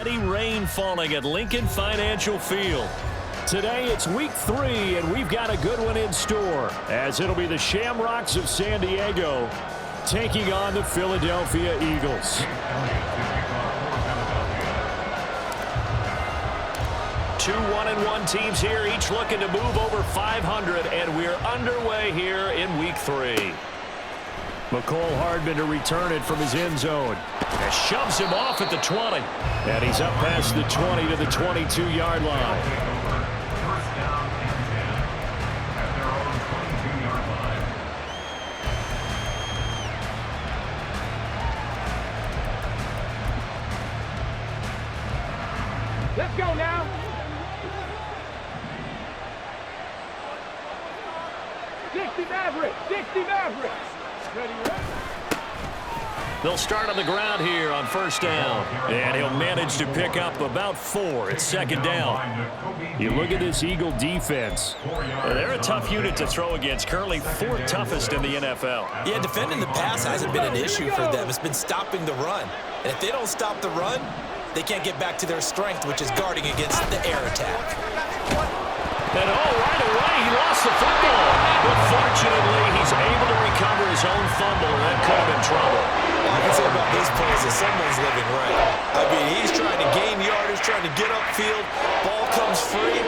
Heavy rain falling at Lincoln Financial Field. Today it's week 3, and we've got a good one in store, as it'll be the Shamrocks of San Diego taking on the Philadelphia Eagles. Two 1-1 teams here, each looking to move over 500, and we're underway here in week 3. McCole Hardman to return it from his end zone. And shoves him off at the 20. And he's up past the 20 to the 22-yard line. Let's go now. Dixie Maverick. Ready. They'll start on the ground here on first down. And he'll manage to pick up about 4 at second down. You look at this Eagle defense. They're a tough unit to throw against. Currently 4th toughest in the NFL. Yeah, defending the pass hasn't been an issue for them. It's been stopping the run. And if they don't stop the run, they can't get back to their strength, which is guarding against the air attack. And right away, he lost the football. But fortunately, he's able to recover his own fumble, and that could have been trouble. All I can say about this play is that someone's living right. I mean, he's trying to gain yardage, trying to get upfield. Ball comes free.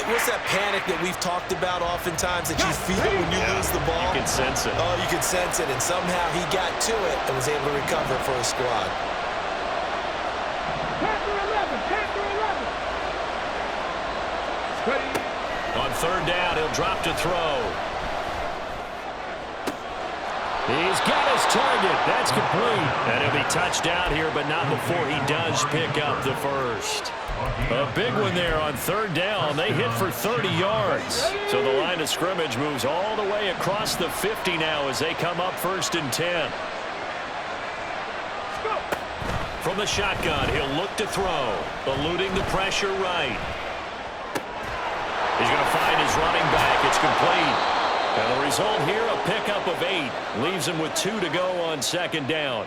What's that panic that we've talked about oftentimes that you feel when you lose the ball? You can sense it. Oh, you can sense it, and somehow he got to it and was able to recover for his squad. On third down, he'll drop to throw. He's got his target. That's complete. And he'll be touched down here, but not before he does pick up the first. A big one there on third down. They hit for 30 yards. So the line of scrimmage moves all the way across the 50 now as they come up 1st and 10. From the shotgun, he'll look to throw. Eluding the pressure right. He's going to find his running back. It's complete. And the result here, a pickup of 8. Leaves him with 2 to go on second down.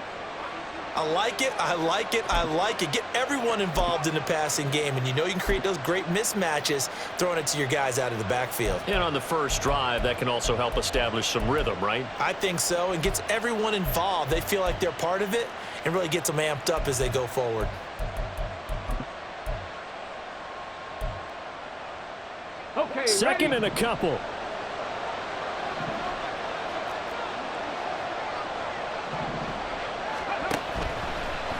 I like it. I like it. I like it. Get everyone involved in the passing game. And you know you can create those great mismatches throwing it to your guys out of the backfield. And on the first drive, that can also help establish some rhythm, right? I think so. And gets everyone involved. They feel like they're part of it and really gets them amped up as they go forward. Okay, second and a couple.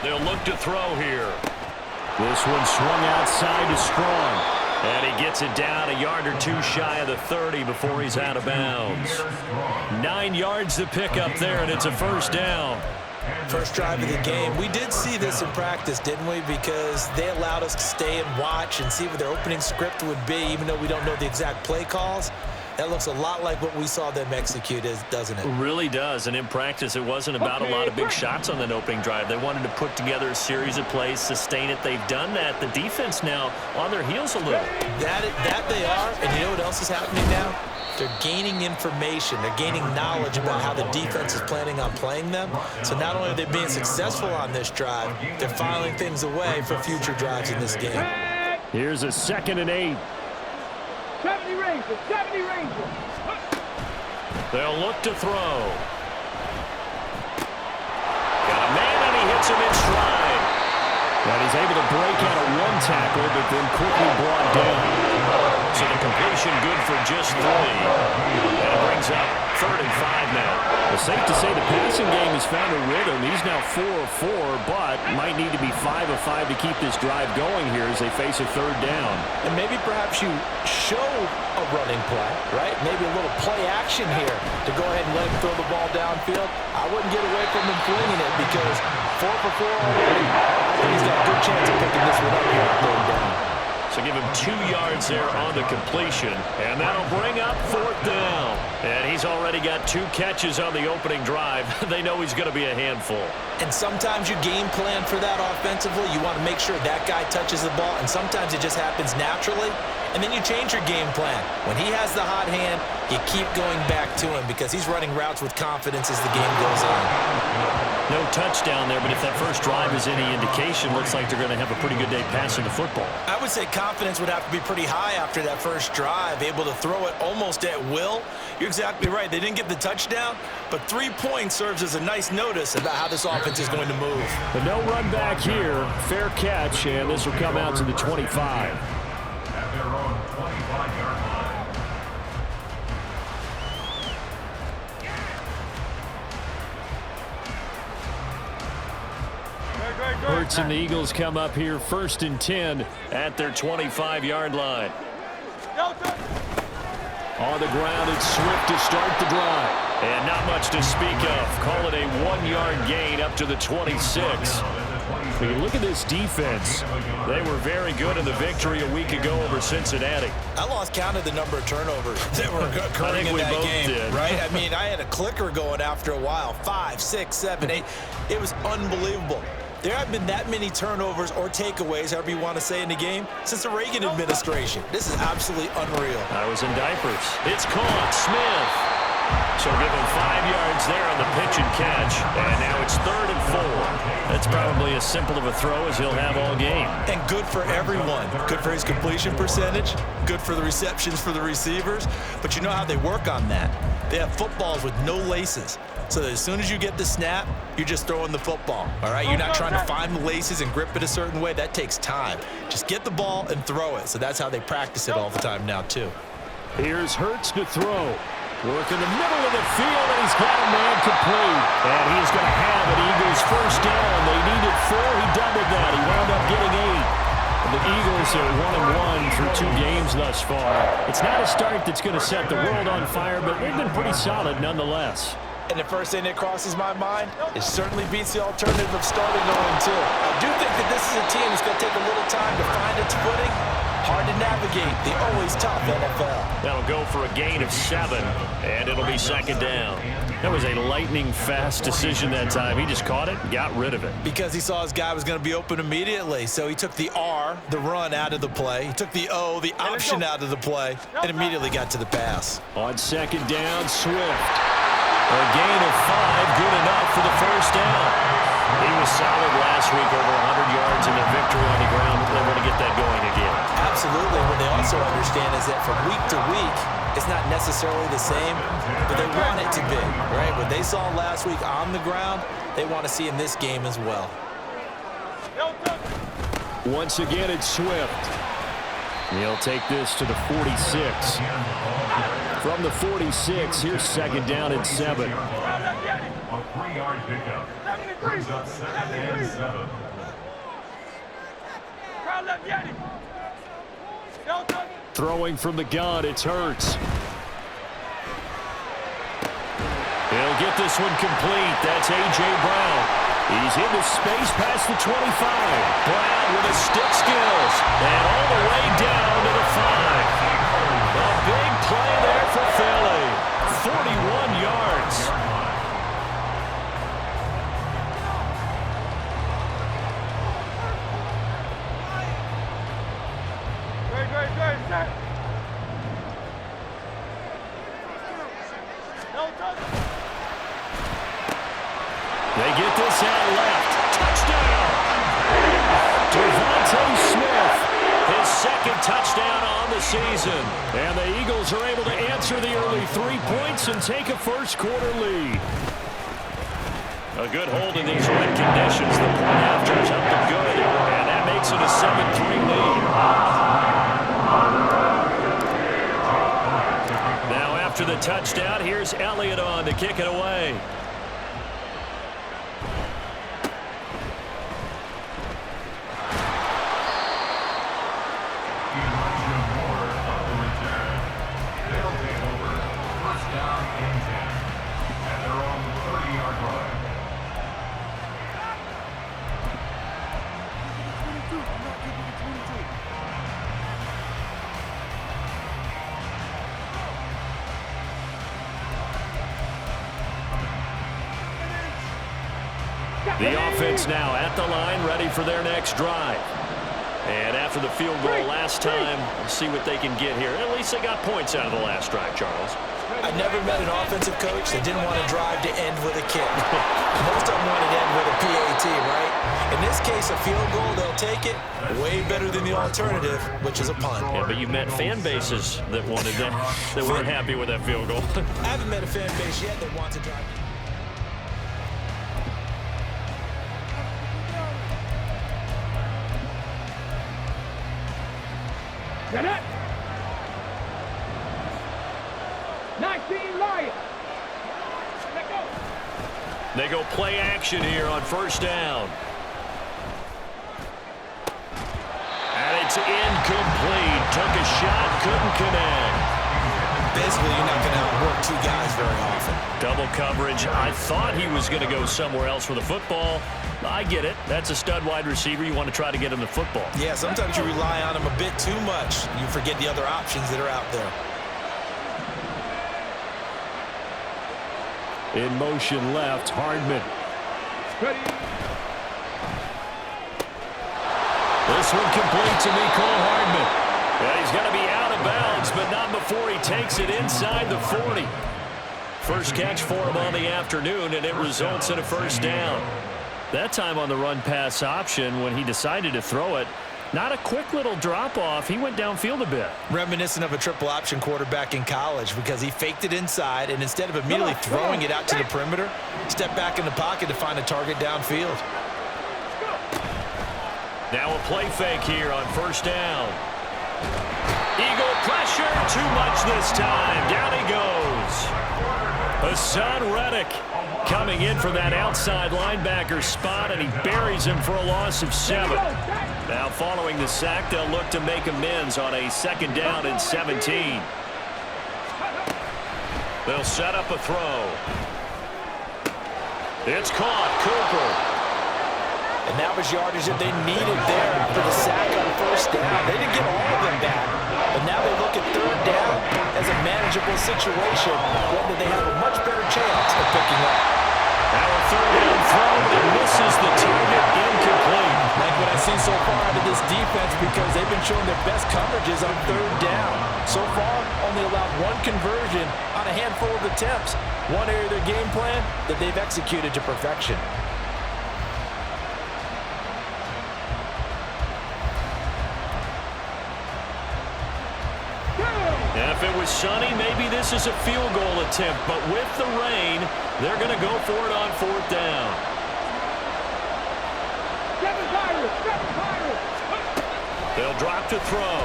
They'll look to throw here. This one swung outside to Strong. And he gets it down a yard or 2 shy of the 30 before he's out of bounds. 9 yards to pick up there, and it's a first down. First drive of the game. We did see this in practice, didn't we? Because they allowed us to stay and watch and see what their opening script would be, even though we don't know the exact play calls. That looks a lot like what we saw them execute, doesn't it? It really does. And in practice, it wasn't about a lot of big shots on that opening drive. They wanted to put together a series of plays, sustain it. They've done that. The defense now on their heels a little. That they are. And you know what else is happening now? They're gaining information. They're gaining knowledge about how the defense is planning on playing them. So not only are they being successful on this drive, they're filing things away for future drives in this game. Here's a 2nd and 8. 70 Rangers. They'll look to throw. Got a man, and he hits him in stride. And he's able to break out of 1 tackle, but then quickly brought down. So the completion good for just 3. And it brings up 3rd and 5 now. It's safe to say the passing game has found a rhythm. He's now 4 of 4, but might need to be 5 of 5 to keep this drive going here as they face a 3rd down. And maybe perhaps you show a running play, right? Maybe a little play action here to go ahead and let him throw the ball downfield. I wouldn't get away from him flinging it because 4 for 4 already. I think he's got a good chance of picking this one up here on 3rd down. So give him 2 yards there on the completion, and that'll bring up 4th down. And he's already got 2 catches on the opening drive. They know he's going to be a handful. And sometimes you game plan for that offensively. You want to make sure that guy touches the ball, and sometimes it just happens naturally. And then you change your game plan. When he has the hot hand, you keep going back to him because he's running routes with confidence as the game goes on. No touchdown there, but if that first drive is any indication, looks like they're going to have a pretty good day passing the football. I would say confidence would have to be pretty high after that first drive, able to throw it almost at will. You're exactly right. They didn't get the touchdown, but 3 points serves as a nice notice about how this offense is going to move. But no run back here. Fair catch, and this will come out to the 25. At their own 25-yard line. Hurts and the Eagles come up here 1st and 10 at their 25-yard line. On the ground, it's Swift to start the drive. And not much to speak of. Call it a 1-yard gain up to the 26. When you look at this defense, they were very good in the victory a week ago over Cincinnati. I lost count of the number of turnovers that were occurring in that game. Did. Right? I mean, I had a clicker going after a while. 5, 6, 7, 8. It was unbelievable. There haven't been that many turnovers or takeaways, however you want to say, in the game since the Reagan administration. This is absolutely unreal. I was in diapers. It's caught. Smith. So give him 5 yards there on the pitch and catch. And now it's 3rd and 4. That's probably as simple of a throw as he'll have all game. And good for everyone. Good for his completion percentage. Good for the receptions for the receivers. But you know how they work on that. They have footballs with no laces. So that as soon as you get the snap, you're just throwing the football, all right? You're not trying to find the laces and grip it a certain way. That takes time. Just get the ball and throw it. So that's how they practice it all the time now, too. Here's Hurts to throw. Work in the middle of the field, and he's got a man complete. And he's going to have an Eagles first down. They needed 4. He doubled that. He wound up getting 8. And the Eagles are 1-1 through 2 games thus far. It's not a start that's going to set the world on fire, but they've been pretty solid nonetheless. And the first thing that crosses my mind, it certainly beats the alternative of starting 0-2. I do think that this is a team that's going to take a little time to find its footing. Hard to navigate the always tough NFL. That'll go for a gain of 7, and it'll be 2nd down. That was a lightning-fast decision that time. He just caught it and got rid of it. Because he saw his guy was going to be open immediately. So he took the R, the run, out of the play. He took the O, the option, out of the play, and immediately got to the pass. On 2nd down, Swift. A gain of 5, good enough for the first down. He was solid last week, over 100 yards in the victory on the ground. They want to get that going again. Absolutely. What they also understand is that from week to week, it's not necessarily the same, but they want it to be, right? What they saw last week on the ground, they want to see in this game as well. Once again, it's Swift. He'll take this to the 46. From the 46, here's 2nd down and 7. A 3-yard pickup. Brings up 2nd and 7. Throwing from the gun, it's Hurts. He'll get this one complete. That's A.J. Brown. He's into space past the 25. Brown with his stick skills. And all the way down to the 5. A big play there for Philly. 41 yards. They get this out left. Touchdown! Devontae Smith, his 2nd touchdown on the season. And the Eagles are able to answer the early 3 points and take a first-quarter lead. A good hold in these wet conditions. The point after is up and good, and that makes it a 7-3 lead. Now after the touchdown, here's Elliott on to kick it away. The offense now at the line, ready for their next drive. And after the field goal last time, we'll see what they can get here. At least they got points out of the last drive, Charles. I never met an offensive coach that didn't want to drive to end with a kick. Most of them want to end with a PAT, right? In this case, a field goal, they'll take it. Way better than the alternative, which is a punt. Yeah, but you met fan bases that wanted that, that weren't happy with that field goal. I haven't met a fan base yet that wants to drive. Get it! 19 Lions! Let go! They go play action here on first down. And it's incomplete. Took a shot, couldn't connect. Basically, you're not going to outwork two guys very often. Double coverage. I thought he was going to go somewhere else with the football. I get it. That's a stud wide receiver. You want to try to get him the football. Yeah, sometimes you rely on him a bit too much. You forget the other options that are out there. In motion left, Hardman. Ready? This one complete to Mecole Hardman. Yeah, he's going to be out of bounds, but not before he takes it inside the 40. First catch for him on the afternoon, and it results in a first down. That time on the run-pass option, when he decided to throw it, not a quick little drop-off. He went downfield a bit. Reminiscent of a triple-option quarterback in college because he faked it inside, and instead of immediately throwing it out to the perimeter, stepped back in the pocket to find a target downfield. Now a play fake here on first down. Eagle pressure, too much this time. Down he goes. Hassan Reddick coming in from that outside linebacker spot, and he buries him for a loss of 7. Now following the sack, they'll look to make amends on a second down and 17. They'll set up a throw. It's caught. Cooper. And that was yardage that they needed there after the sack on first down. They didn't get all of them back, but now they look at third down as a manageable situation, one that they have a much better chance of picking up. Now a third down throw, but it misses the target, incomplete. Like what I've seen so far out of this defense, because they've been showing their best coverages on third down. So far, only allowed one conversion on a handful of attempts. One area of their game plan that they've executed to perfection. If it was sunny, maybe this is a field goal attempt, but with the rain, they're going to go for it on fourth down. They'll drop to throw.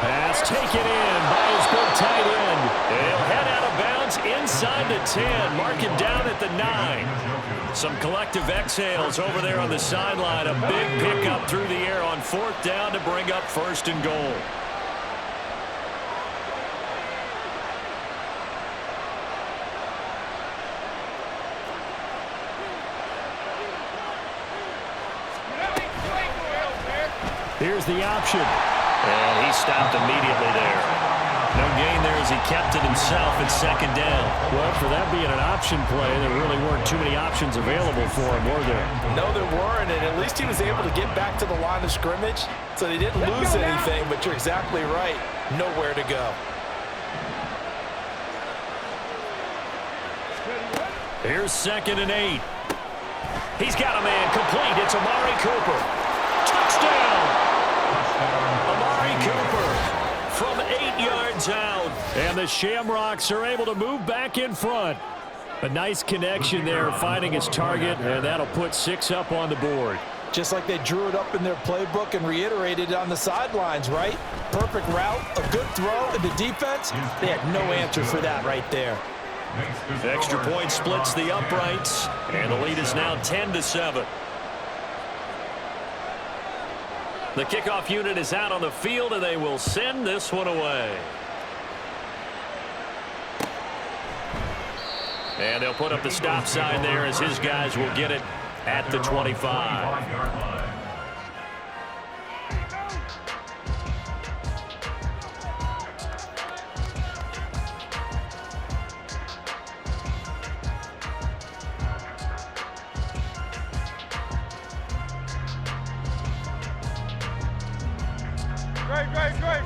Pass taken in by his big tight end. They'll head out of bounds inside the 10, mark him down at the 9. Some collective exhales over there on the sideline. A big pickup through the air on fourth down to bring up first and goal. Here's the option. And he stopped immediately there. No gain there as he kept it himself at second down. Well, for that being an option play, there really weren't too many options available for him, were there? No, there weren't, and at least he was able to get back to the line of scrimmage, so they didn't lose anything, but you're exactly right. Nowhere to go. Here's 2nd and 8. He's got a man complete. It's Amari Cooper. Touchdown! Amari Cooper from 8 yards out. And the Shamrocks are able to move back in front. A nice connection there, finding his target, and that'll put 6 up on the board. Just like they drew it up in their playbook and reiterated it on the sidelines, right? Perfect route, a good throw, and the defense, they had no answer for that right there. Extra point splits the uprights, and the lead is now 10-7. The kickoff unit is out on the field, and they will send this one away. And they'll put up the stop sign there as his guys will get it at the 25.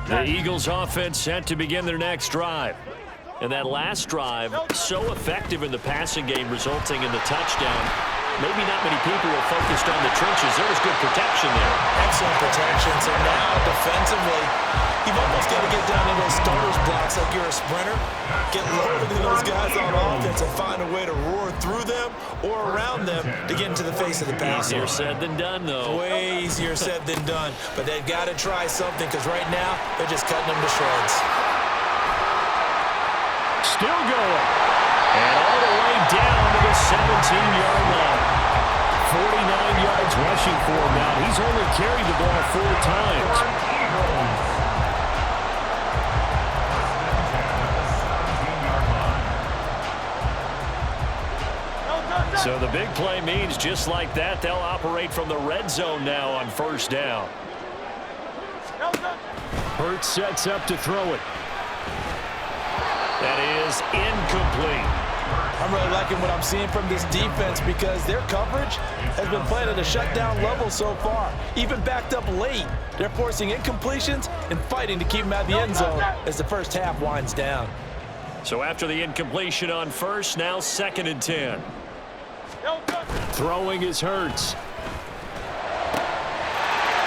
The Eagles offense set to begin their next drive. And that last drive, so effective in the passing game, resulting in the touchdown. Maybe not many people were focused on the trenches. There was good protection there. Excellent protection. So now, defensively, you've almost got to get down in those starters blocks like you're a sprinter. Get lower than those guys on offense and find a way to roar through them or around them to get into the face of the passer. Easier said than done, though. Way easier said than done. But they've got to try something because right now, they're just cutting them to shreds. Still going. And all the way down to the 17-yard line. 49 yards rushing for him now. He's only carried the ball 4 times. So the big play means just like that, they'll operate from the red zone now on first down. Hurts sets up to throw it. That is incomplete. I'm really liking what I'm seeing from this defense because their coverage has been playing at a shutdown level so far. Even backed up late, they're forcing incompletions and fighting to keep them out of the end zone as the first half winds down. So after the incompletion on first, now 2nd and 10. Throwing is Hurts.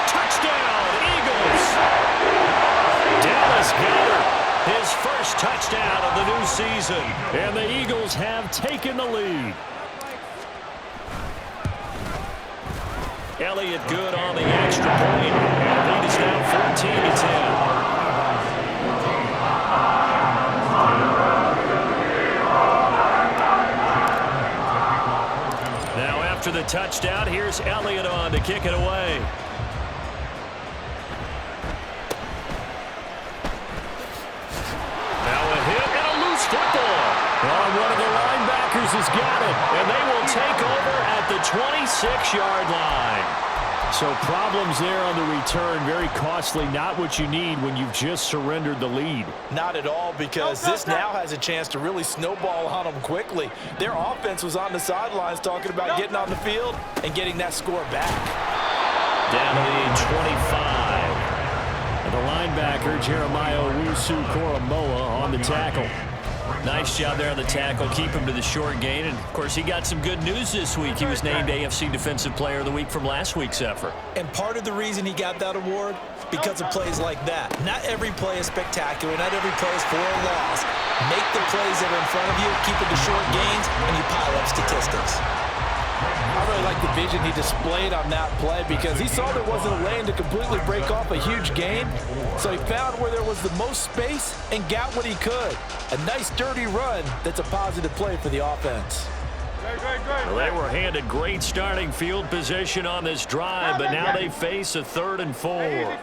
Touchdown, Eagles! Dallas Goedert, his first touchdown of the new season. And the Eagles have taken the lead. Elliott good on the extra point. And the lead is now 14-10. After the touchdown, here's Elliott on to kick it away. Now a hit and a loose football. One of the linebackers has got it, and they will take over at the 26-yard line. So problems there on the return, very costly, not what you need when you've just surrendered the lead. Not at all, because this now has a chance to really snowball on them quickly. Their offense was on the sidelines talking about getting on the field and getting that score back. Down to the 25. And the linebacker, Jeremiah Owusu-Koramoah, on the tackle. Nice job there on the tackle. Keep him to the short gain. And, of course, he got some good news this week. He was named AFC Defensive Player of the Week from last week's effort. And part of the reason he got that award, because of plays like that. Not every play is spectacular. Not every play is for a loss. Make the plays that are in front of you, keep it to short gains, and you pile up statistics. I really like the vision he displayed on that play because he saw there wasn't a lane to completely break off a huge gain. So he found where there was the most space and got what he could. A nice, dirty run that's a positive play for the offense. Well, they were handed great starting field position on this drive, but now they face a 3rd and 4.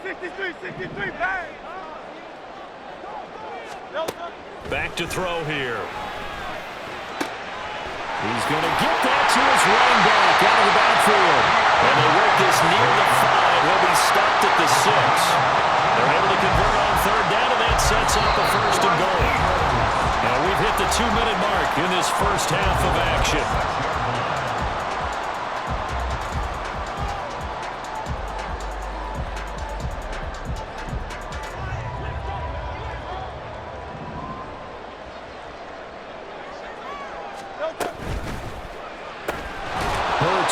Back to throw here. He's going to get that to his running back out of the backfield. And they work this near the 5. He'll be stopped at the 6. They're able to convert on 3rd down, and that sets up a 1st and goal. Now we've hit the 2-minute mark in this first half of action.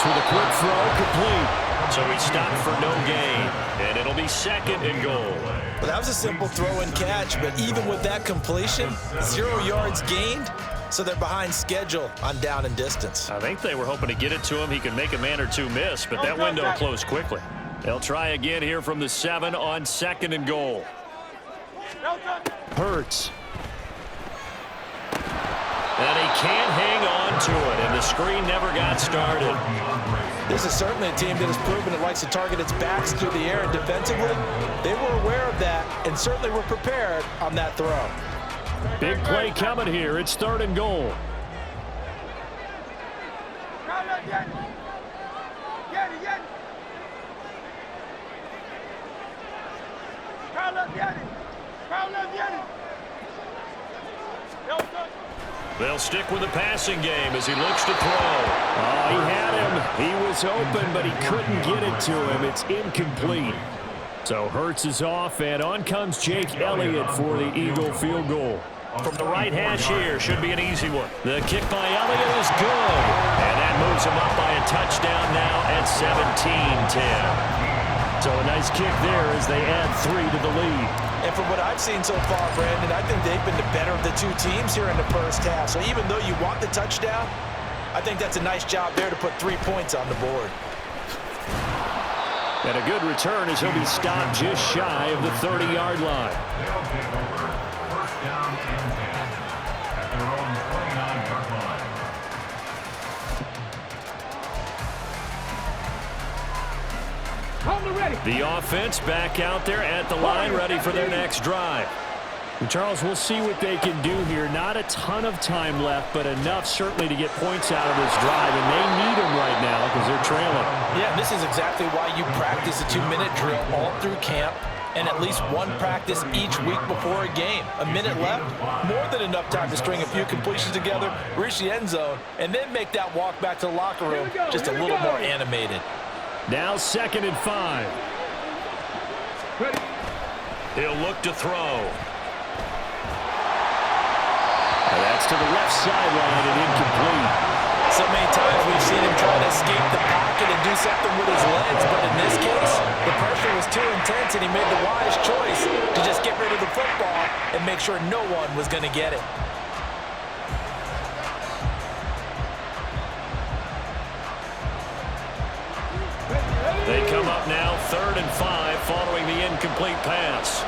With a quick throw, complete. So he stopped for no gain, and it'll be 2nd and goal. Well, that was a simple throw and catch, but even with that completion, 0 yards gained, so they're behind schedule on down and distance. I think they were hoping to get it to him. He could make a man or two miss, but that window closed quickly. They'll try again here from the 7 on 2nd and goal. Hurts. And he can't hang on to it, and the screen never got started. This is certainly a team that has proven it likes to target its backs through the air, and defensively, they were aware of that and certainly were prepared on that throw. Big play coming here. It's 3rd and goal. They'll stick with the passing game as he looks to throw. Oh, he had him. He was open, but he couldn't get it to him. It's incomplete. So Hurts is off, and on comes Jake Elliott for the Eagle field goal. From the right hash here, should be an easy one. The kick by Elliott is good, and that moves him up by a touchdown now at 17-10. So a nice kick there as they add 3 to the lead. And from what I've seen so far, Brandon, I think they've been the better of the two teams here in the first half. So even though you want the touchdown, I think that's a nice job there to put 3 points on the board. And a good return as he'll be stopped just shy of the 30-yard line. They'll take over first down and 10 at their own 29-yard line. Hold it ready. The offense back out there at the line, ready for their next drive. And Charles, we'll see what they can do here. Not a ton of time left, but enough certainly to get points out of this drive, and they need them right now because they're trailing. Yeah, and this is exactly why you practice a 2-minute drill all through camp and at least one practice each week before a game. A minute left, more than enough time to string a few completions together, reach the end zone, and then make that walk back to the locker room just a little more animated. Now 2nd and 5. Ready. He'll look to throw. And that's to the left sideline and incomplete. So many times we've seen him try to escape the pocket and do something with his legs, but in this case, the pressure was too intense and he made the wise choice to just get rid of the football and make sure no one was going to get it. They come up now 3rd and 5 following the incomplete pass.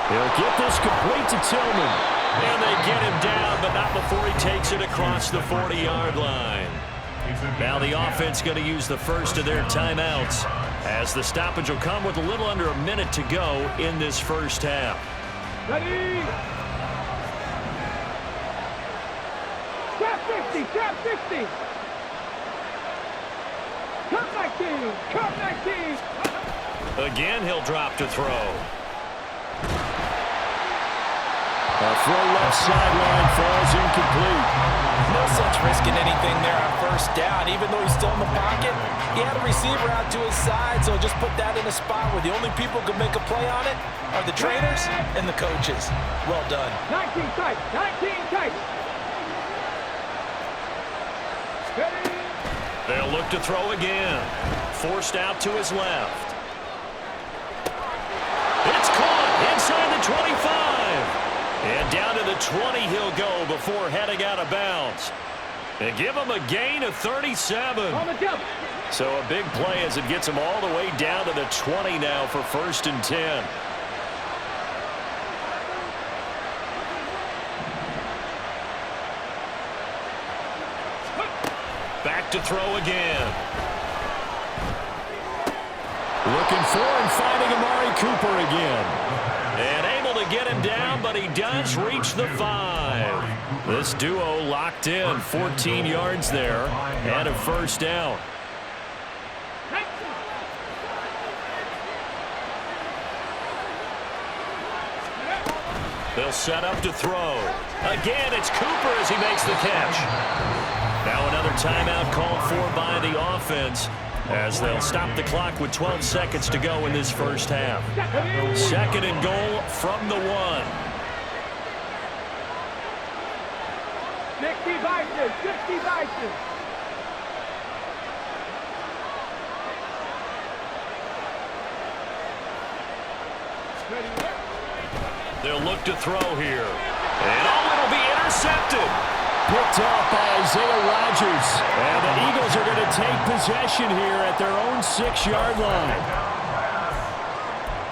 He'll get this complete to Tillman. And they get him down, but not before he takes it across the 40-yard line. Now the offense going to use the first of their timeouts, as the stoppage will come with a little under a minute to go in this first half. Ready. Trap 50, trap 50. Come 19, come 19. Again, he'll drop to throw. A throw left sideline falls incomplete. No sense risking anything there on first down. Even though he's still in the pocket, he had a receiver out to his side, so just put that in a spot where the only people who can make a play on it are the trainers and the coaches. Well done. 19 tight, 19 tight. Ready. They'll look to throw again. Forced out to his left. It's caught inside the 25. And down to the 20 he'll go before heading out of bounds. And give him a gain of 37. On the jump. So a big play as it gets him all the way down to the 20 now for 1st and 10. Back to throw again. Looking for and finding Amari Cooper again. And able to get him down, but he does reach the 5. This duo locked in, 14 yards there, and a first down. They'll set up to throw. Again, it's Cooper as he makes the catch. Now another timeout called for by the offense, as they'll stop the clock with 12 seconds to go in this first half. 2nd and goal from the 1. 60 vices, 60 vices. They'll look to throw here. And it'll be intercepted. Picked off by Isaiah Rodgers. And the Eagles are going to take possession here at their own 6-yard line.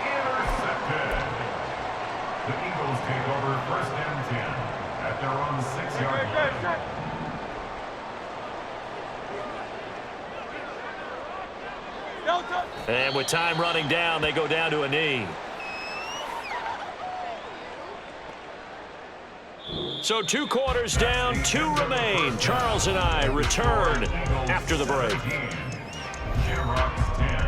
Intercepted. The Eagles take over 1st and 10 at their own 6-yard line. And with time running down, they go down to a knee. So 2 quarters down, 2 remain. Charles and I return after the break. Shamrocks 10.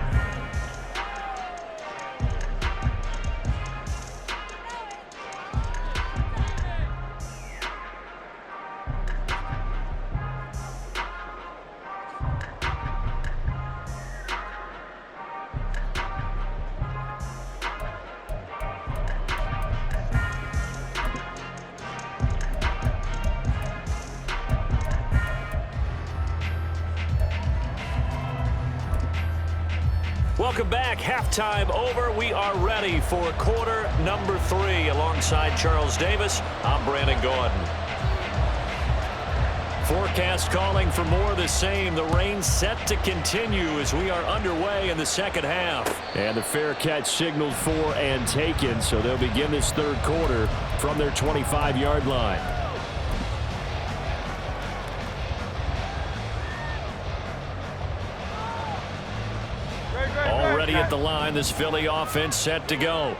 Welcome back. Halftime over. We are ready for quarter number 3. Alongside Charles Davis, I'm Brandon Gordon. Forecast calling for more of the same. The rain set to continue as we are underway in the second half. And the fair catch signaled for and taken, so they'll begin this third quarter from their 25-yard line. Already at the line, this Philly offense set to go.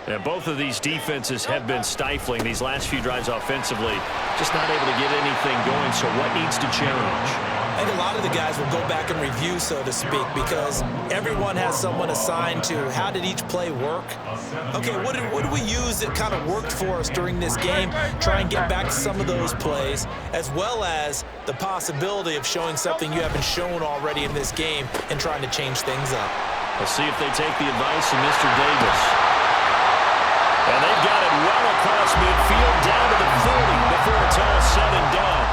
And both of these defenses have been stifling these last few drives offensively. Just not able to get anything going, so what needs to change? I think a lot of the guys will go back and review, so to speak, because everyone has someone assigned to how did each play work. Okay, what did we use that kind of worked for us during this game? Try and get back to some of those plays, as well as the possibility of showing something you haven't shown already in this game and trying to change things up. Let's see if they take the advice of Mr. Davis. And they've got it well across midfield down to the 40 before it's all said and done.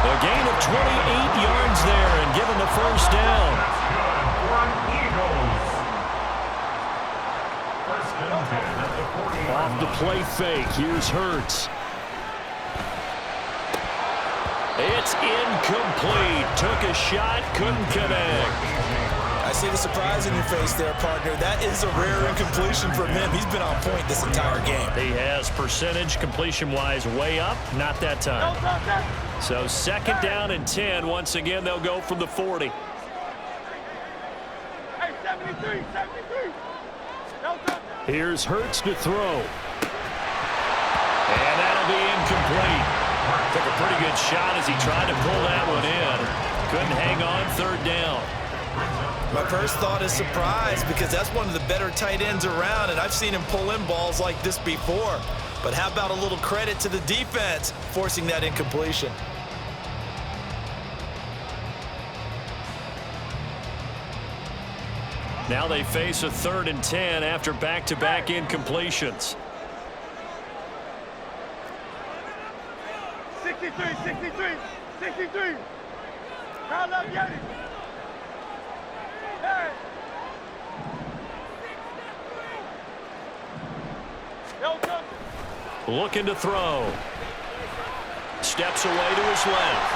A gain of 28 yards there and given the first down. Off the play fake. Here's Hurts. It's incomplete. Took a shot, couldn't connect. I see the surprise in your face there, partner. That is a rare incompletion from him. He's been on point this entire game. He has percentage completion-wise way up, not that time. So second down and 10. Once again, they'll go from the 40. Hey, 73. Here's Hurts to throw. And that'll be incomplete. Took a pretty good shot as he tried to pull that one in. Couldn't hang on, third down. My first thought is surprise, because that's one of the better tight ends around, and I've seen him pull in balls like this before. But how about a little credit to the defense forcing that incompletion? Now they face a 3rd and 10 after back-to-back incompletions. 63. Call up Yanni. Hey. Looking to throw. Steps away to his left.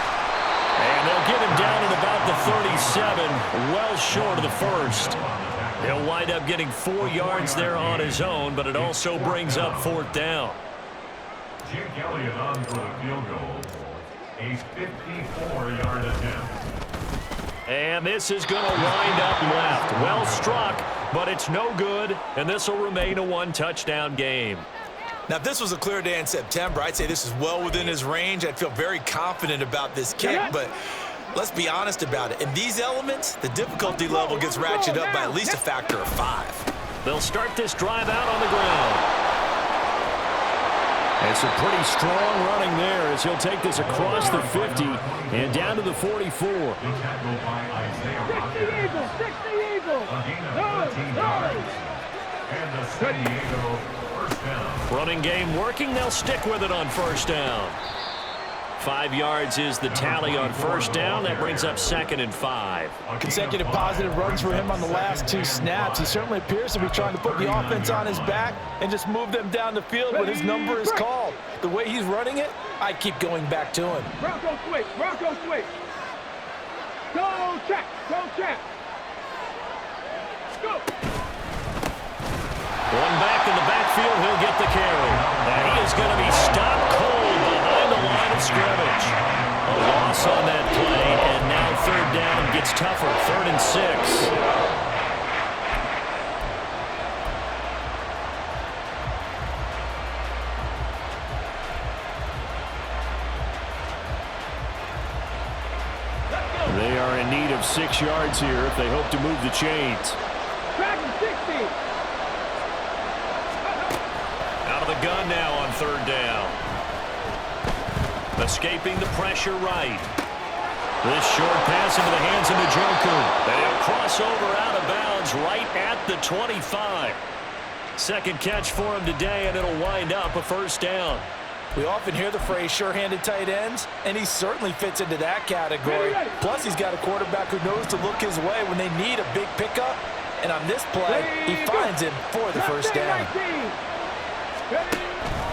And they'll get him down at about the 37, well short of the first. He'll wind up getting 4 yards there on his own, but it also brings up 4th down. Jake Elliott on for the field goal. A 54-yard attempt. And this is going to wind up left. Well struck, but it's no good, and this will remain a 1-touchdown game. Now, if this was a clear day in September, I'd say this is well within his range. I'd feel very confident about this kick, but let's be honest about it. In these elements, the difficulty level gets ratcheted up by at least a factor of 5. They'll start this drive out on the ground. And some pretty strong running there as he'll take this across the 50 and down to the 44. 60 Eagles. And the San Diego first down. Running game working. They'll stick with it on first down. 5 yards is the tally on first down. That brings up 2nd and 5. Consecutive positive runs for him on the last 2 snaps. He certainly appears to be trying to put the offense on his back and just move them down the field when his number is called. The way he's running it, I keep going back to him. Bronco switch. Go check. Go. One back in the backfield, he'll get the carry. And he is going to be stopped cold behind the line of scrimmage. A loss on that play, and now 3rd down gets tougher. 3rd and 6. They are in need of 6 yards here if they hope to move the chains. Dragon 60. Out of the gun now on 3rd down. Escaping the pressure right. This short pass into the hands of Njoku. They'll cross over out of bounds right at the 25. Second catch for him today, and it'll wind up a 1st down. We often hear the phrase sure-handed tight ends, and he certainly fits into that category. Plus, he's got a quarterback who knows to look his way when they need a big pickup. And on this play, he finds him for the first down.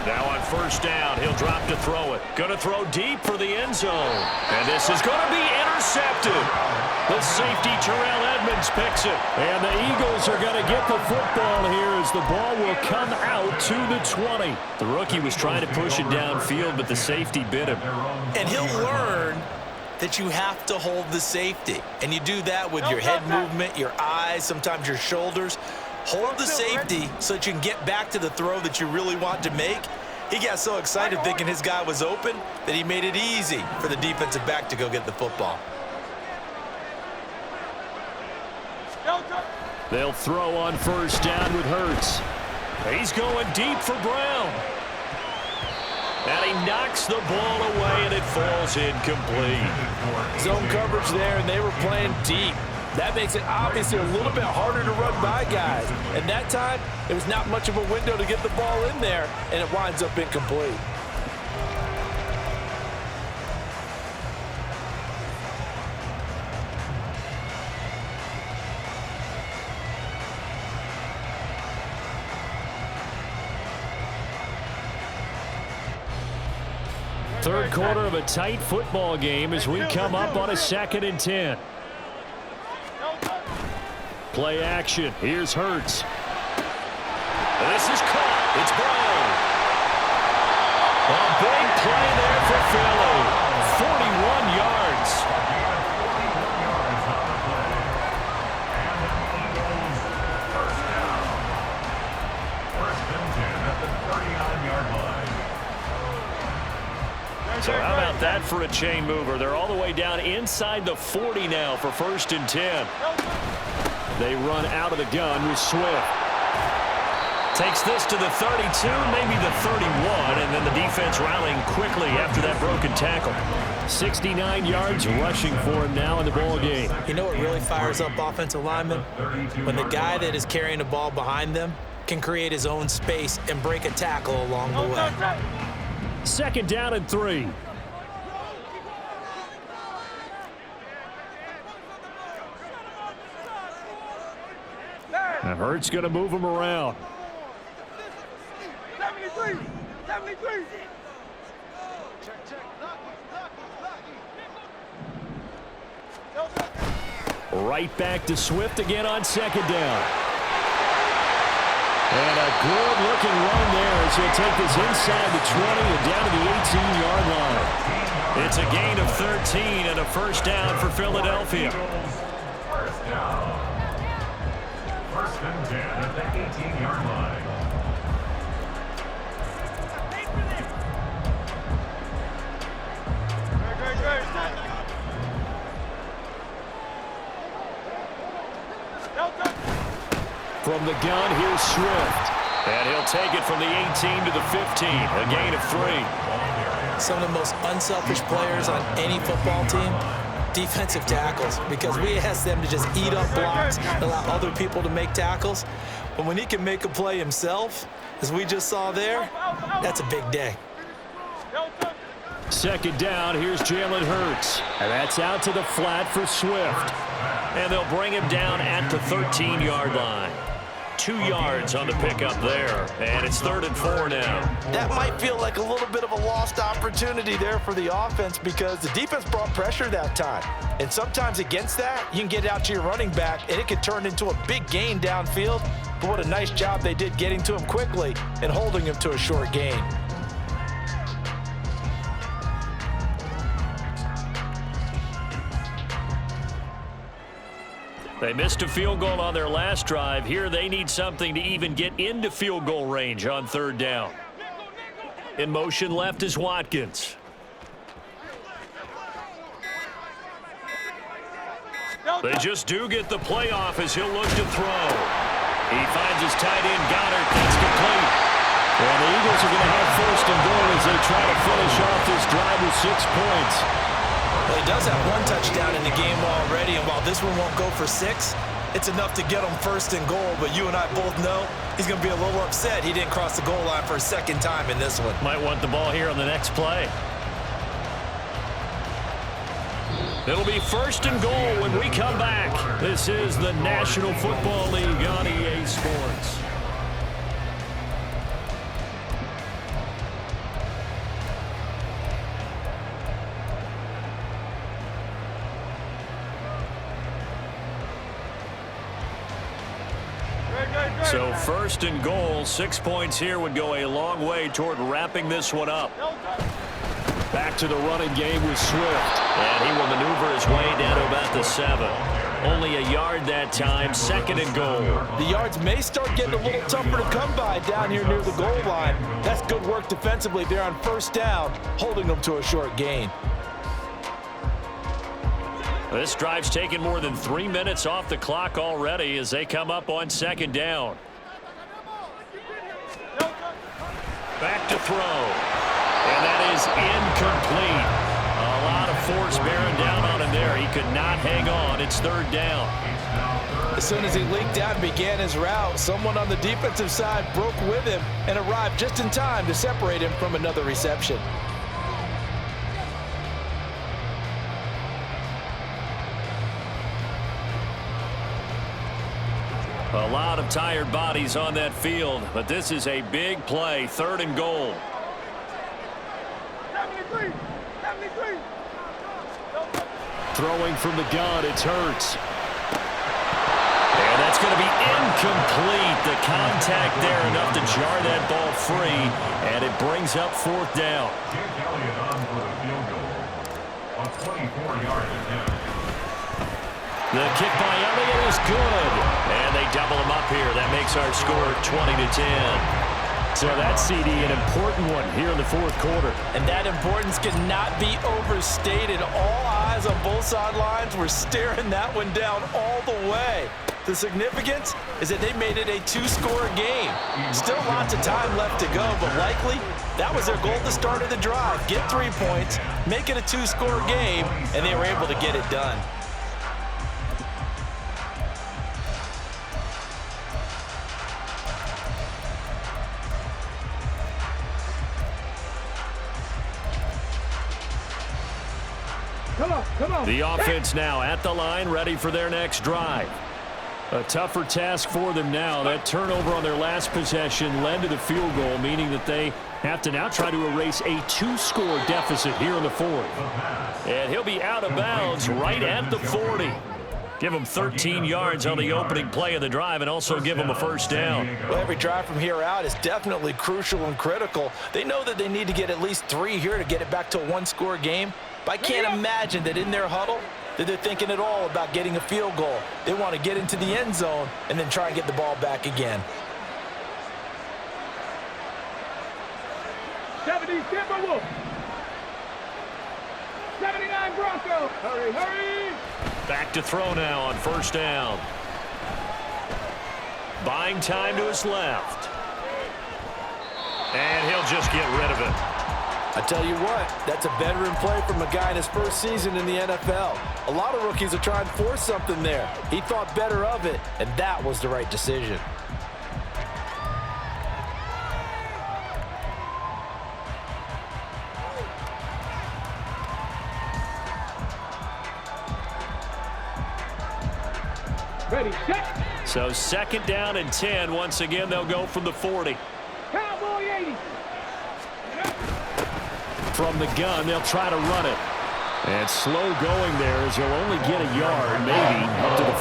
Now on first down, he'll drop to throw it. Going to throw deep for the end zone. And this is going to be intercepted. The safety, Terrell Edmonds, picks it. And the Eagles are going to get the football here as the ball will come out to the 20. The rookie was trying to push it downfield, but the safety bit him. And he'll learn that you have to hold the safety. And you do that with your head movement, your eyes, sometimes your shoulders. Hold the safety so that you can get back to the throw that you really want to make. He got so excited thinking his guy was open that he made it easy for the defensive back to go get the football. They'll throw on first down with Hurts. He's going deep for Brown. And he knocks the ball away, and it falls incomplete. Zone coverage there, and they were playing deep. That makes it obviously a little bit harder to run by guys. And that time, it was not much of a window to get the ball in there, and it winds up incomplete. Third quarter of a tight football game as we come up on a 2nd and 10. Play action. Here's Hurts. This is caught. It's Brown. A big play there for Philly. 41 yards. First down. First and 10 at the 39-yard line. So how about that for a chain mover? They're all the way down inside the 40 now for 1st and 10. They run out of the gun with Swift. Takes this to the 32, maybe the 31, and then the defense rallying quickly after that broken tackle. 69 yards rushing for him now in the ball game. You know what really fires up offensive linemen? When the guy that is carrying the ball behind them can create his own space and break a tackle along the way. 2nd down and 3. Now Hurts going to move him around. 73. Right back to Swift again on 2nd down. And a good-looking run there as he'll take this inside the 20 and down to the 18-yard line. It's a gain of 13 and a first down for Philadelphia. First down. First and 10 at the 18-yard line. From the gun, here's Swift. And he'll take it from the 18 to the 15, a gain of 3. Some of the most unselfish players on any football team, defensive tackles, because we ask them to just eat up blocks and allow other people to make tackles. But when he can make a play himself, as we just saw there, that's a big day. 2nd down, here's Jalen Hurts. And that's out to the flat for Swift. And they'll bring him down at the 13-yard line. 2 yards on the pickup there. And it's 3rd and 4 now. That might feel like a little bit of a lost opportunity there for the offense because the defense brought pressure that time. And sometimes against that, you can get out to your running back, and it could turn into a big gain downfield. But what a nice job they did getting to him quickly and holding him to a short gain. They missed a field goal on their last drive. Here they need something to even get into field goal range on 3rd down. In motion left is Watkins. They just do get the playoff as he'll look to throw. He finds his tight end, Goddard. That's complete. And the Eagles are going to have 1st and goal as they try to finish off this drive with 6 points. Well, he does have 1 touchdown in the game already, and while this one won't go for 6, it's enough to get him 1st and goal. But you and I both know he's going to be a little upset he didn't cross the goal line for a 2nd time in this one. Might want the ball here on the next play. It'll be 1st and goal when we come back. This is the National Football League on EA Sports. So 1st and goal, 6 points here would go a long way toward wrapping this one up. Back to the running game with Swift. And he will maneuver his way down to about the 7. Only a yard that time, 2nd and goal. The yards may start getting a little tougher to come by down here near the goal line. That's good work defensively there on 1st down, holding them to a short gain. This drive's taken more than 3 minutes off the clock already as they come up on 2nd down. Back to throw. And that is incomplete. A lot of force bearing down on him there. He could not hang on. It's 3rd down. As soon as he leaked out and began his route, someone on the defensive side broke with him and arrived just in time to separate him from another reception. A lot of tired bodies on that field, but this is a big play, 3rd and goal. 73. Throwing from the gun, it's Hurts. And that's going to be incomplete. The contact there enough to jar that ball free, and it brings up 4th down. Jake Elliott on for the field goal. A 24-yard attempt. The kick by Elliott is good. And they double him up here. That makes our score 20-10. So that's, CD, an important one here in the 4th quarter. And that importance cannot be overstated. All eyes on both sidelines were staring that one down all the way. The significance is that they made it a 2-score game. Still lots of time left to go, but likely that was their goal at the start of the drive. Get 3 points, make it a 2-score game, and they were able to get it done. Come on. The offense now at the line, ready for their next drive. A tougher task for them now. That turnover on their last possession led to the field goal, meaning that they have to now try to erase a 2-score deficit here in the 4th. And he'll be out of bounds right at the 40. Give him 13 yards on the opening play of the drive and also give him a 1st down. Well, every drive from here out is definitely crucial and critical. They know that they need to get at least 3 here to get it back to a 1-score game. But I can't imagine that in their huddle that they're thinking at all about getting a field goal. They want to get into the end zone and then try and get the ball back again. 70 Timberwolves. 79 Broncos. Hurry. Back to throw now on 1st down. Buying time to his left. And he'll just get rid of it. I tell you what, that's a veteran play from a guy in his 1st season in the NFL. A lot of rookies are trying to force something there. He thought better of it, and that was the right decision. Ready, set. So 2nd down and 10. Once again, they'll go from the 40. Cowboy 80. From the gun, they'll try to run it. And slow going there as he'll only get a yard, maybe, up to the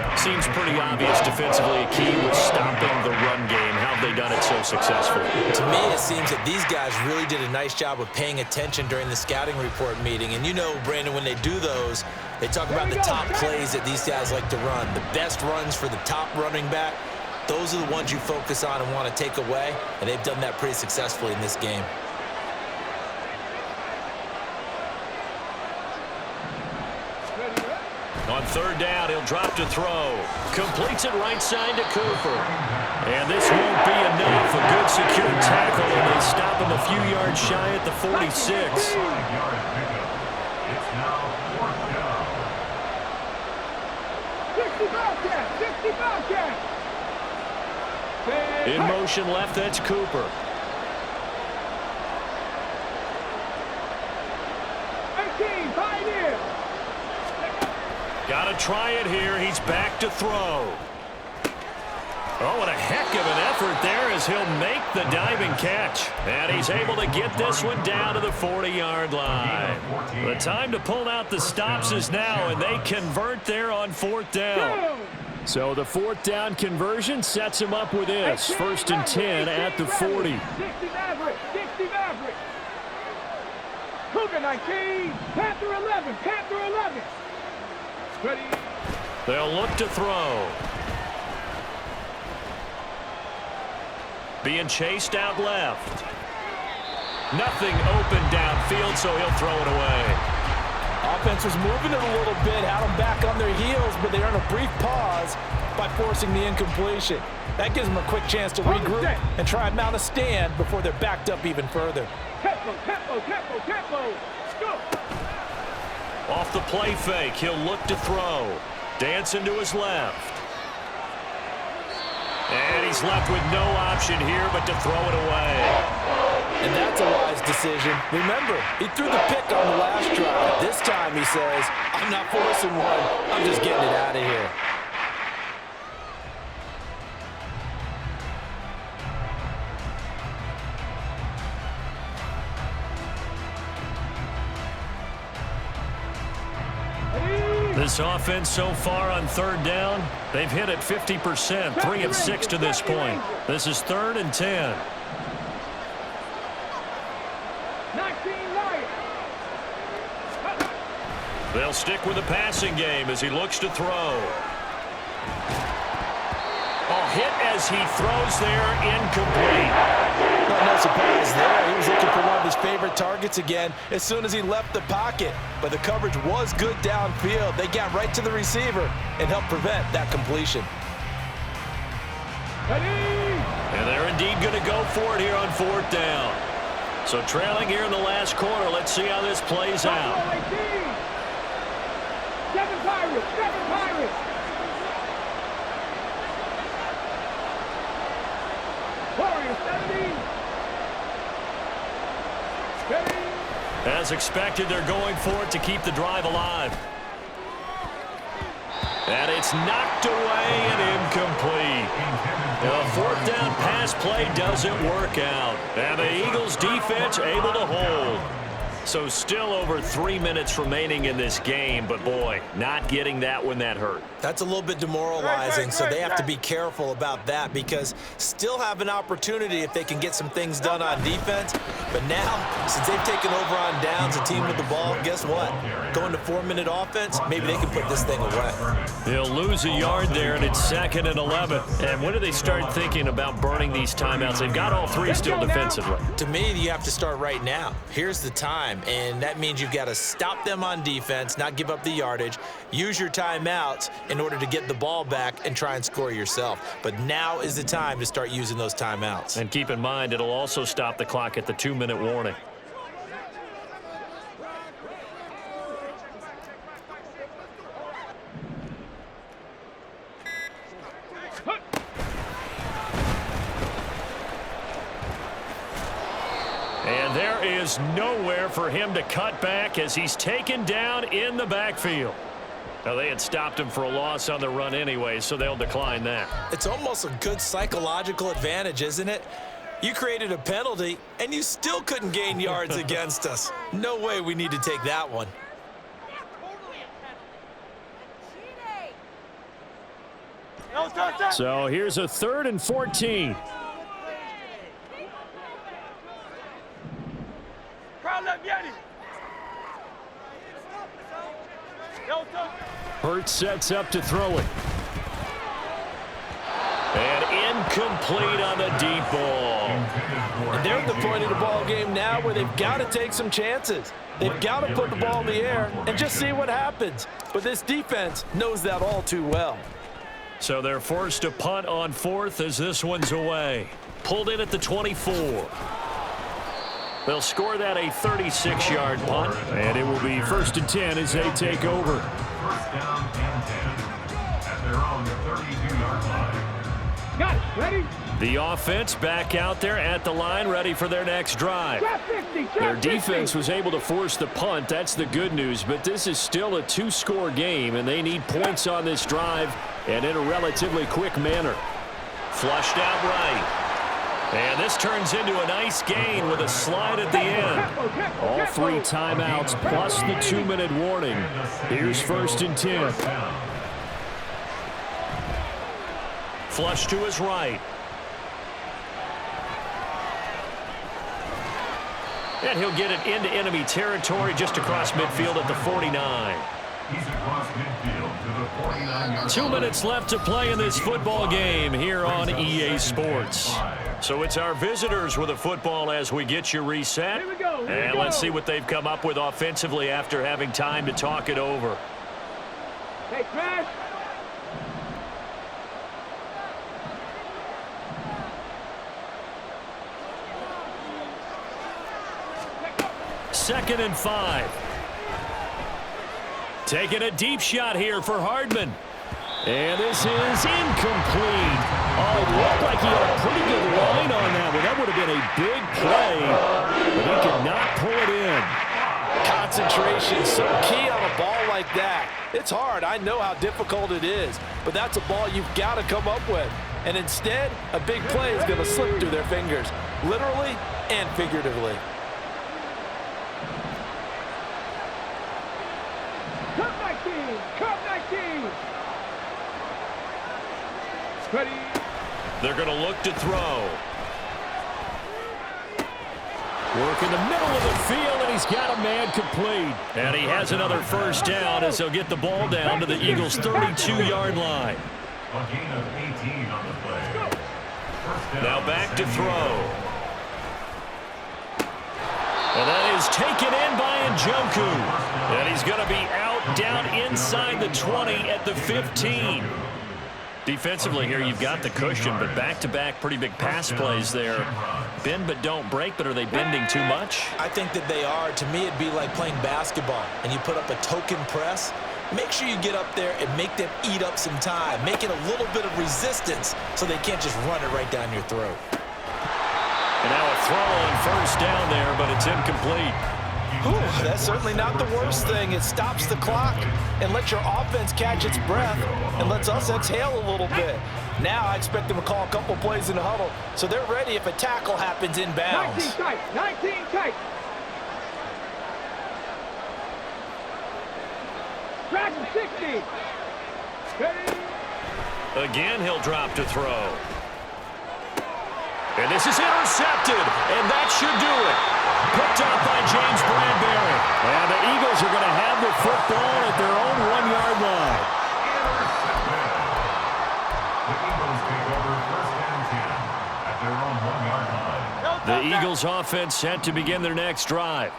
41. Seems pretty obvious defensively a key was stopping the run game. How have they done it so successfully? To me, it seems that these guys really did a nice job of paying attention during the scouting report meeting. And you know, Brandon, when they do those, they talk about the top plays that these guys like to run. The best runs for the top running back, those are the ones you focus on and want to take away. And they've done that pretty successfully in this game. On 3rd down, he'll drop to throw. Completes it right side to Cooper. And this won't be enough. A good secure tackle, and they stop him a few yards shy at the 46. 5-yard pickup. It's now 4th down. 65 catch. In motion left, that's Cooper. 18, Got to try it here. He's back to throw. Oh, what a heck of an effort there as he'll make the diving catch. And he's able to get this one down to the 40-yard line. The time to pull out the stops is now, and they convert there on 4th down. So the 4th down conversion sets him up with this. 1st and 10 at the 40. 60 Maverick, 60 Maverick. Cougar 19, Panther 11, Panther 11. Ready. They'll look to throw. Being chased out left. Nothing open downfield, so he'll throw it away. Offense was moving it a little bit, had them back on their heels, but they earn a brief pause by forcing the incompletion. That gives them a quick chance to regroup and try and mount a stand before they're backed up even further. Tempo, tempo, tempo, tempo. Go. Off the play fake, he'll look to throw. Dancing to his left. And he's left with no option here but to throw it away. And that's a wise decision. Remember, he threw the pick on the last drive. This time he says, I'm not forcing one. I'm just getting it out of here. This offense so far on 3rd down, they've hit it 50%, 3 of 6 to this point. This is 3rd and 10. 19 Lions. They'll stick with the passing game as he looks to throw. Oh, hit as he throws there, incomplete. Well, no surprise there. He was looking for one of his favorite targets again as soon as he left the pocket. But the coverage was good downfield. They got right to the receiver and helped prevent that completion. And they're indeed going to go for it here on 4th down. So trailing here in the last quarter. Let's see how this plays out. 7 Pirates, 7 Pirates. Warriors 70. Ready. As expected, they're going for it to keep the drive alive. And it's knocked away and incomplete. The 4th down pass play doesn't work out. And the Eagles defense able to hold. So still over 3 minutes remaining in this game, but boy, not getting that when that hurt. That's a little bit demoralizing, so they have to be careful about that because still have an opportunity if they can get some things done on defense. But now, since they've taken over on downs and team with the ball, guess what? Going to 4-minute offense, maybe they can put this thing away. They'll lose a yard there, and it's 2nd and 11. And when do they start thinking about burning these timeouts? They've got all 3 still defensively. To me, you have to start right now. Here's the time, and that means you've got to stop them on defense, not give up the yardage, use your timeouts in order to get the ball back and try and score yourself. But now is the time to start using those timeouts. And keep in mind, it'll also stop the clock at the 2-minute warning. And there is nowhere for him to cut back as he's taken down in the backfield. Now, they had stopped him for a loss on the run anyway, so they'll decline that. It's almost a good psychological advantage, isn't it? You created a penalty, and you still couldn't gain yards against us. No way we need to take that one. So here's a 3rd and 14. Hurts sets up to throw it. And incomplete on the deep ball. And they're at the point of the ball game now where they've got to take some chances. They've got to put the ball in the air and just see what happens. But this defense knows that all too well. So they're forced to punt on 4th as this one's away. Pulled in at the 24. They'll score that a 36-yard punt, and it will be 1st and 10 as they take over. 1st down and 10 at their own 32-yard line. Got it. Ready? The offense back out there at the line, ready for their next drive. Trap 50. Trap Their 50. defense was able to force the punt. That's the good news, but this is still a two-score game, and they need points on this drive and in a relatively quick manner. Flushed out right. And this turns into a nice gain with a slide at the end. All 3 timeouts plus the 2-minute warning. Here's 1st and 10. Flush to his right. And he'll get it into enemy territory just across midfield at the 49. He's across midfield to the 49-yard 2 minutes left to play in this football game here on EA Sports. So it's our visitors with a football as we get you reset. Here we go. And let's see what they've come up with offensively after having time to talk it over. Hey, Crash. Second and 5. Taking a deep shot here for Hardman. And this is incomplete. Oh, it looked like he had a pretty good line on that one. That would have been a big play, but he could not pull it in. Concentration so key on a ball like that. It's hard. I know how difficult it is, but that's a ball you've got to come up with. And instead, a big play is going to slip through their fingers, literally and figuratively. Cup 19. Cup 19. Ready? They're going to look to throw. Work in the middle of the field, and he's got a man complete. And he has another first down as he'll get the ball down to the Eagles' 32-yard line. A gain of 18 on the play. First down, Now back to throw. And that is taken in by Njoku. And he's going to be out down inside the 20 at the 15. Defensively here, you've got the cushion, but back-to-back pretty big pass plays there. Bend but don't break, but are they bending too much? I think that they are. To me, it'd be like playing basketball, and you put up a token press. Make sure you get up there and make them eat up some time. Make it a little bit of resistance so they can't just run it right down your throat. And now a throw on first down there, but it's incomplete. Whew, that's certainly not the worst thing. It stops the clock and lets your offense catch its breath and lets us exhale a little bit. Now I expect them to call a couple plays in the huddle so they're ready if a tackle happens inbounds. 19 tight. 19 tight. Track 60. Ready? Again, he'll drop to throw. And this is intercepted, and that should do it. Picked up by James Bradbury. And the Eagles are going to have the football at their own 1-yard line. The Eagles take over first and 10 at their own 1-yard line. The Eagles offense set to begin their next drive.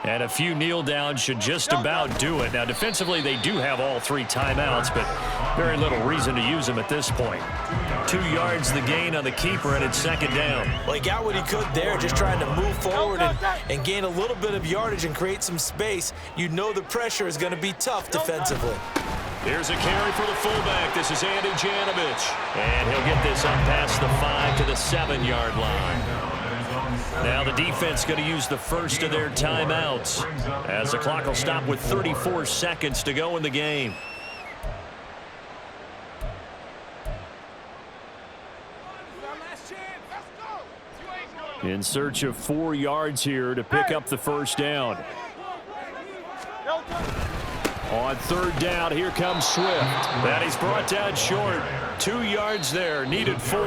And a few kneel downs should just about do it. Now, defensively, they do have all 3 timeouts, but very little reason to use them at this point. 2 yards the gain on the keeper, and it's second down. Well, he got what he could there, just trying to move forward and gain a little bit of yardage and create some space. You know the pressure is going to be tough defensively. Here's a carry for the fullback. This is Andy Janovich. And he'll get this up past the 5 to the 7-yard line. Now the defense going to use the first of their timeouts as the clock will stop with 34 seconds to go in the game. In search of 4 yards here to pick up the first down. On third down, here comes Swift. That he's brought down short. 2 yards there, needed 4.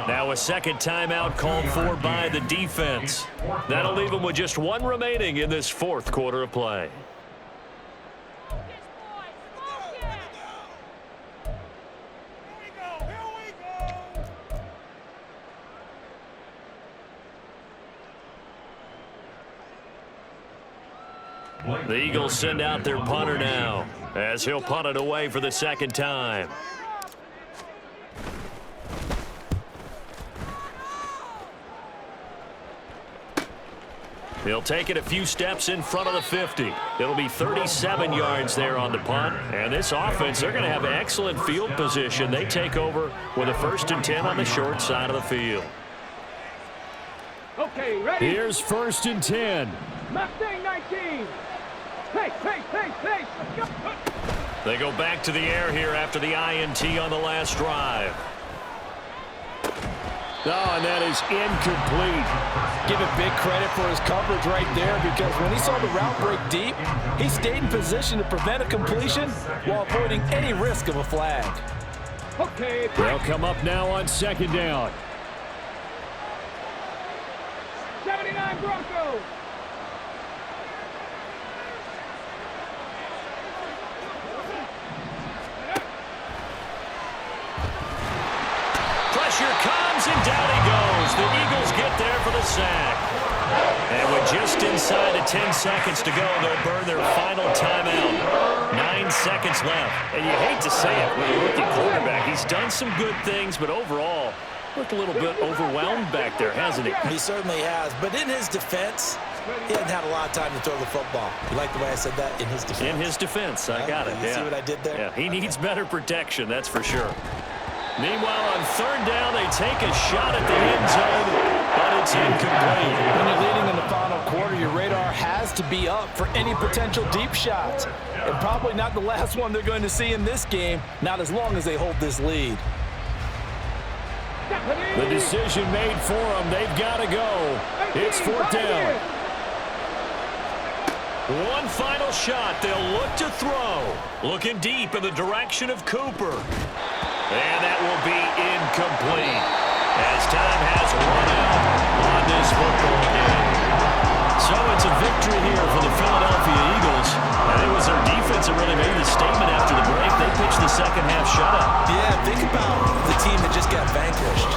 Now a second timeout called for by the defense. That'll leave them with just 1 remaining in this 4th quarter of play. The Eagles send out their punter now as he'll punt it away for the second time. He'll take it a few steps in front of the 50. It'll be 37 yards there on the punt. And this offense, they're going to have excellent field position. They take over with a 1st and 10 on the short side of the field. Okay, ready? Here's 1st and 10. Mustang 19. Hey. Let's go. They go back to the air here after the INT on the last drive. Oh, and that is incomplete. Give it big credit for his coverage right there, because when he saw the route break deep, he stayed in position to prevent a completion while avoiding any risk of a flag. Okay. They'll come up now on 2nd down. 79 Broncos. Pressure comes, and down he goes. The Eagles get there for the sack. And with just inside of 10 seconds to go, they'll burn their final timeout. 9 seconds left. And you hate to say it with a rookie quarterback. He's done some good things, but overall, looked a little bit overwhelmed back there, hasn't he? He certainly has. But in his defense, he hasn't had a lot of time to throw the football. You like the way I said that? In his defense. In his defense. I got it. You see what I did there? Yeah, he needs better protection, that's for sure. Meanwhile, on 3rd down, they take a shot at the end zone, but it's incomplete. When you're leading in the final quarter, your radar has to be up for any potential deep shots. And probably not the last one they're going to see in this game, not as long as they hold this lead. The decision made for them. They've got to go. It's 4th down. One final shot. They'll look to throw. Looking deep in the direction of Cooper. And that will be incomplete as time has run out on this football game. So it's a victory here for the Philadelphia Eagles. And it was their defense that really made the statement after the break. They pitched the second half shutout. Yeah, think about the team that just got vanquished.